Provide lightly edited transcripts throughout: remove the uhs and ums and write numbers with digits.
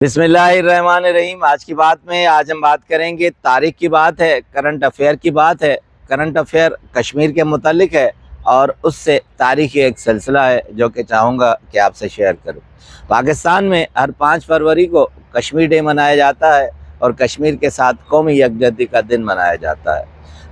بسم اللہ الرحمن الرحیم۔ آج کی بات میں ہم بات کریں گے، تاریخ کی بات ہے، کرنٹ افیئر کی بات ہے۔ کرنٹ افیئر کشمیر کے متعلق ہے اور اس سے تاریخی ایک سلسلہ ہے جو کہ چاہوں گا کہ آپ سے شیئر کروں۔ پاکستان میں ہر 5 فروری کو کشمیر ڈے منایا جاتا ہے اور کشمیر کے ساتھ قومی یکجہتی کا دن منایا جاتا ہے،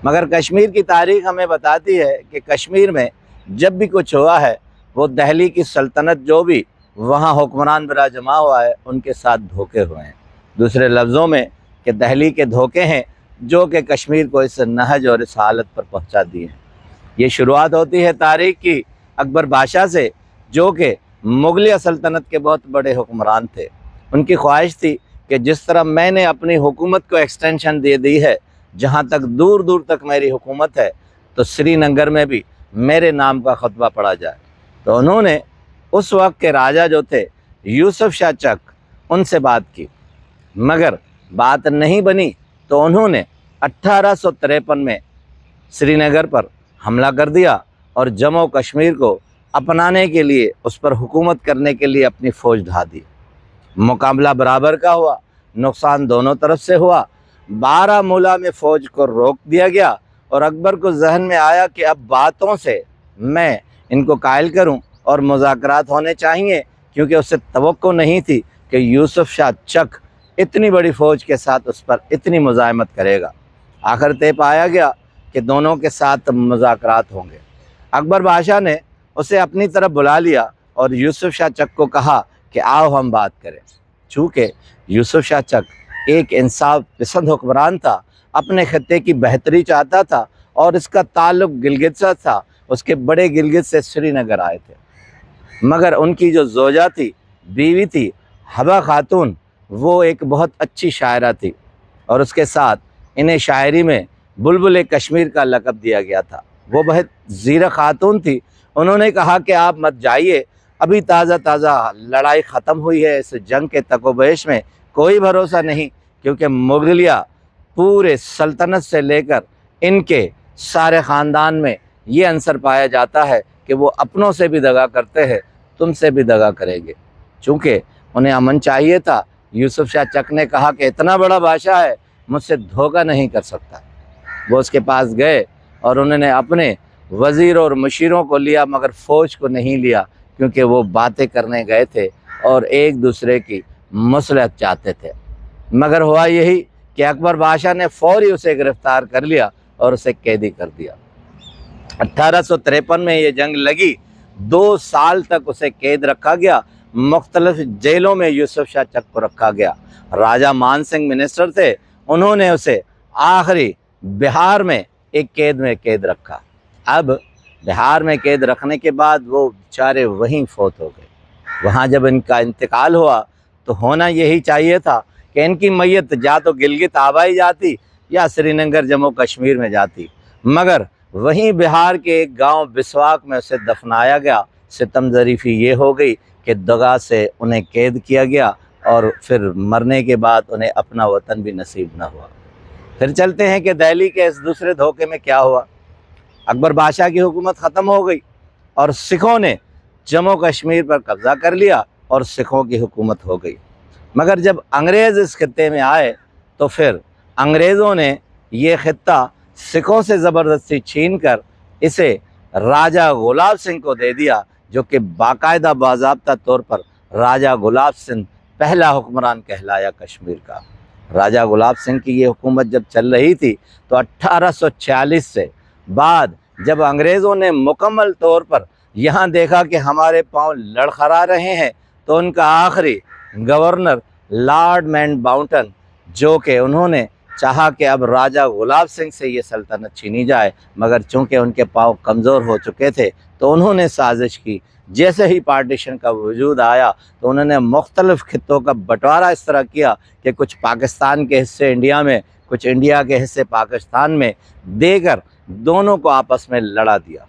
مگر کشمیر کی تاریخ ہمیں بتاتی ہے کہ کشمیر میں جب بھی کچھ ہوا ہے وہ دہلی کی سلطنت جو بھی وہاں حکمران برا جمع ہوا ہے ان کے ساتھ دھوکے ہوئے ہیں۔ دوسرے لفظوں میں کہ دہلی کے دھوکے ہیں جو کہ کشمیر کو اس نہج اور اس حالت پر پہنچا دیے ہیں۔ یہ شروعات ہوتی ہے تاریخ کی اکبر بادشاہ سے، جو کہ مغلیہ سلطنت کے بہت بڑے حکمران تھے۔ ان کی خواہش تھی کہ جس طرح میں نے اپنی حکومت کو ایکسٹینشن دے دی ہے، جہاں تک دور دور تک میری حکومت ہے، تو سری نگر میں بھی میرے نام کا خطبہ پڑھا جائے۔ تو انہوں نے اس وقت کے راجہ جو تھے یوسف شاہ چک، ان سے بات کی، مگر بات نہیں بنی تو انہوں نے 1853 میں سری نگر پر حملہ کر دیا اور جموں کشمیر کو اپنانے کے لیے، اس پر حکومت کرنے کے لیے اپنی فوج ڈھا دی۔ مقابلہ برابر کا ہوا، نقصان دونوں طرف سے ہوا۔ بارہمولہ میں فوج کو روک دیا گیا اور اکبر کو ذہن میں آیا کہ اب باتوں سے میں ان کو قائل کروں اور مذاکرات ہونے چاہیے، کیونکہ اسے توقع نہیں تھی کہ یوسف شاہ چک اتنی بڑی فوج کے ساتھ اس پر اتنی مزاحمت کرے گا۔ آخر طے پایا گیا کہ دونوں کے ساتھ مذاکرات ہوں گے۔ اکبر بادشاہ نے اسے اپنی طرف بلا لیا اور یوسف شاہ چک کو کہا کہ آؤ ہم بات کریں۔ چونکہ یوسف شاہ چک ایک انصاف پسند حکمران تھا، اپنے خطے کی بہتری چاہتا تھا اور اس کا تعلق گلگت سے تھا، اس کے بڑے گلگت سے سری نگر آئے تھے، مگر ان کی جو زوجہ تھی، بیوی تھی حبہ خاتون، وہ ایک بہت اچھی شاعرہ تھی اور اس کے ساتھ انہیں شاعری میں بلبل کشمیر کا لقب دیا گیا تھا۔ وہ بہت زیرہ خاتون تھی۔ انہوں نے کہا کہ آپ مت جائیے، ابھی تازہ لڑائی ختم ہوئی ہے، اس جنگ کے تک و بیش میں کوئی بھروسہ نہیں، کیونکہ مغلیہ پورے سلطنت سے لے کر ان کے سارے خاندان میں یہ عنصر پایا جاتا ہے کہ وہ اپنوں سے بھی دغا کرتے ہیں، تم سے بھی دغا کریں گے۔ چونکہ انہیں امن چاہیے تھا، یوسف شاہ چک نے کہا کہ اتنا بڑا بادشاہ ہے، مجھ سے دھوکہ نہیں کر سکتا۔ وہ اس کے پاس گئے اور انہوں نے اپنے وزیر اور مشیروں کو لیا، مگر فوج کو نہیں لیا، کیونکہ وہ باتیں کرنے گئے تھے اور ایک دوسرے کی مصلحت چاہتے تھے۔ مگر ہوا یہی کہ اکبر بادشاہ نے فوری اسے گرفتار کر لیا اور اسے قیدی کر دیا۔ 1853 میں یہ جنگ لگی، 2 سال تک اسے قید رکھا گیا۔ مختلف جیلوں میں یوسف شاہ چک کو رکھا گیا۔ راجہ مان سنگھ منسٹر تھے، انہوں نے اسے آخری بہار میں ایک قید رکھا۔ اب بہار میں قید رکھنے کے بعد وہ بیچارے وہیں فوت ہو گئے۔ وہاں جب ان کا انتقال ہوا تو ہونا یہی چاہیے تھا کہ ان کی میت یا تو گلگت آبائی جاتی یا سری نگر جموں کشمیر میں جاتی، مگر وہیں بہار کے ایک گاؤں بسواک میں اسے دفنایا گیا۔ ستم ظریفی یہ ہو گئی کہ دغا سے انہیں قید کیا گیا اور پھر مرنے کے بعد انہیں اپنا وطن بھی نصیب نہ ہوا۔ پھر چلتے ہیں کہ دہلی کے اس دوسرے دھوکے میں کیا ہوا۔ اکبر بادشاہ کی حکومت ختم ہو گئی اور سکھوں نے جموں کشمیر پر قبضہ کر لیا اور سکھوں کی حکومت ہو گئی۔ مگر جب انگریز اس خطے میں آئے تو پھر انگریزوں نے یہ خطہ سکھوں سے زبردستی چھین کر اسے راجہ گلاب سنگھ کو دے دیا، جو کہ باقاعدہ باضابطہ طور پر راجہ گلاب سنگھ پہلا حکمران کہلایا کشمیر کا۔ راجہ گلاب سنگھ کی یہ حکومت جب چل رہی تھی تو 1846 سے بعد جب انگریزوں نے مکمل طور پر یہاں دیکھا کہ ہمارے پاؤں لڑکھڑا رہے ہیں، تو ان کا آخری گورنر لارڈ ماؤنٹ باٹن، جو کہ انہوں نے چاہا کہ اب راجہ گلاب سنگھ سے یہ سلطنت چھینی جائے، مگر چونکہ ان کے پاؤں کمزور ہو چکے تھے تو انہوں نے سازش کی۔ جیسے ہی پارٹیشن کا وجود آیا تو انہوں نے مختلف خطوں کا بٹوارہ اس طرح کیا کہ کچھ پاکستان کے حصے انڈیا میں، کچھ انڈیا کے حصے پاکستان میں دے کر دونوں کو آپس میں لڑا دیا۔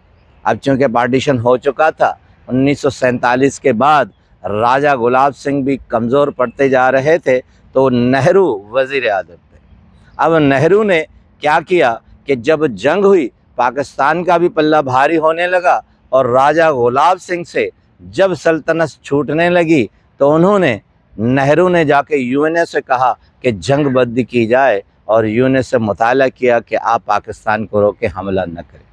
اب چونکہ پارٹیشن ہو چکا تھا، 1947 کے بعد راجہ گلاب سنگھ بھی کمزور پڑتے جا رہے تھے، تو نہرو وزیر اعظم تھے۔ اب نہرو نے کیا کیا کہ جب جنگ ہوئی، پاکستان کا بھی پلہ بھاری ہونے لگا اور راجہ گلاب سنگھ سے جب سلطنت چھوٹنے لگی تو انہوں نے نہرو نے جا کے UN سے کہا کہ جنگ بندی کی جائے اور UN سے مطالبہ کیا کہ آپ پاکستان کو روکے حملہ نہ کریں۔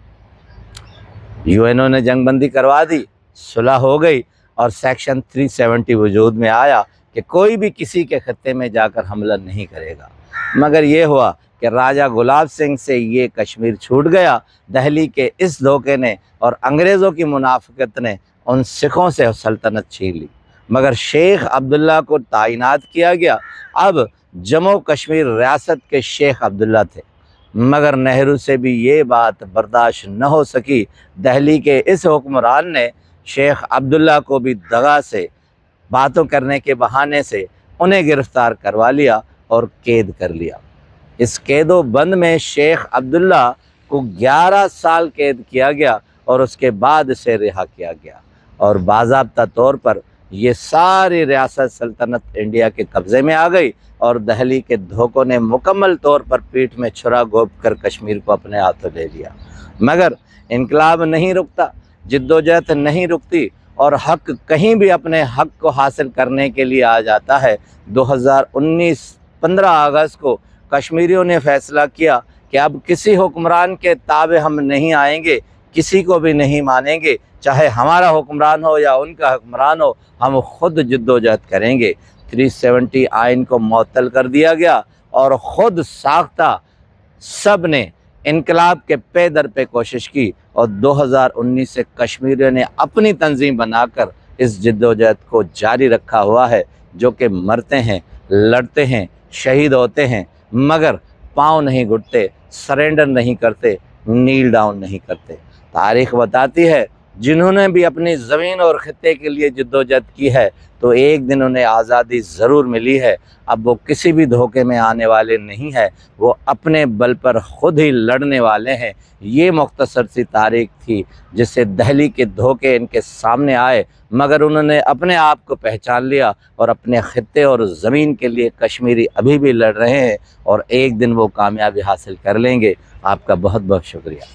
UN نے جنگ بندی کروا دی، صلح ہو گئی اور سیکشن 370 وجود میں آیا کہ کوئی بھی کسی کے خطے میں جا کر حملہ نہیں کرے گا۔ مگر یہ ہوا کہ راجہ گلاب سنگھ سے یہ کشمیر چھوٹ گیا۔ دہلی کے اس دھوکے نے اور انگریزوں کی منافقت نے ان سکھوں سے سلطنت چھین لی، مگر شیخ عبداللہ کو تعینات کیا گیا۔ اب جموں کشمیر ریاست کے شیخ عبداللہ تھے، مگر نہرو سے بھی یہ بات برداشت نہ ہو سکی۔ دہلی کے اس حکمران نے شیخ عبداللہ کو بھی دغا سے باتوں کرنے کے بہانے سے انہیں گرفتار کروا لیا اور قید کر لیا۔ اس قید و بند میں شیخ عبداللہ کو 11 سال قید کیا گیا اور اس کے بعد اسے رہا کیا گیا، اور باضابطہ طور پر یہ ساری ریاست سلطنت انڈیا کے قبضے میں آ گئی، اور دہلی کے دھوکوں نے مکمل طور پر پیٹھ میں چھرا گھونپ کر کشمیر کو اپنے ہاتھوں لے لیا۔ مگر انقلاب نہیں رکتا، جدوجہد نہیں رکتی، اور حق کہیں بھی اپنے حق کو حاصل کرنے کے لیے آ جاتا ہے۔ 2019 15 اگست کو کشمیریوں نے فیصلہ کیا کہ اب کسی حکمران کے تابع ہم نہیں آئیں گے، کسی کو بھی نہیں مانیں گے، چاہے ہمارا حکمران ہو یا ان کا حکمران ہو، ہم خود جدوجہد کریں گے۔ 370 آئین کو معطل کر دیا گیا اور خود ساختہ سب نے انقلاب کے پے در پہ کوشش کی، اور 2019 سے کشمیریوں نے اپنی تنظیم بنا کر اس جدوجہد کو جاری رکھا ہوا ہے، جو کہ مرتے ہیں، لڑتے ہیں، شہید ہوتے ہیں، مگر پاؤں نہیں گھٹتے، سرنڈر نہیں کرتے، نیل ڈاؤن نہیں کرتے۔ تاریخ بتاتی ہے جنہوں نے بھی اپنی زمین اور خطے کے لیے جدوجہد کی ہے تو ایک دن انہیں آزادی ضرور ملی ہے۔ اب وہ کسی بھی دھوکے میں آنے والے نہیں ہیں، وہ اپنے بل پر خود ہی لڑنے والے ہیں۔ یہ مختصر سی تاریخ تھی جس سے دہلی کے دھوکے ان کے سامنے آئے، مگر انہوں نے اپنے آپ کو پہچان لیا اور اپنے خطے اور زمین کے لیے کشمیری ابھی بھی لڑ رہے ہیں، اور ایک دن وہ کامیابی حاصل کر لیں گے۔ آپ کا بہت بہت شکریہ۔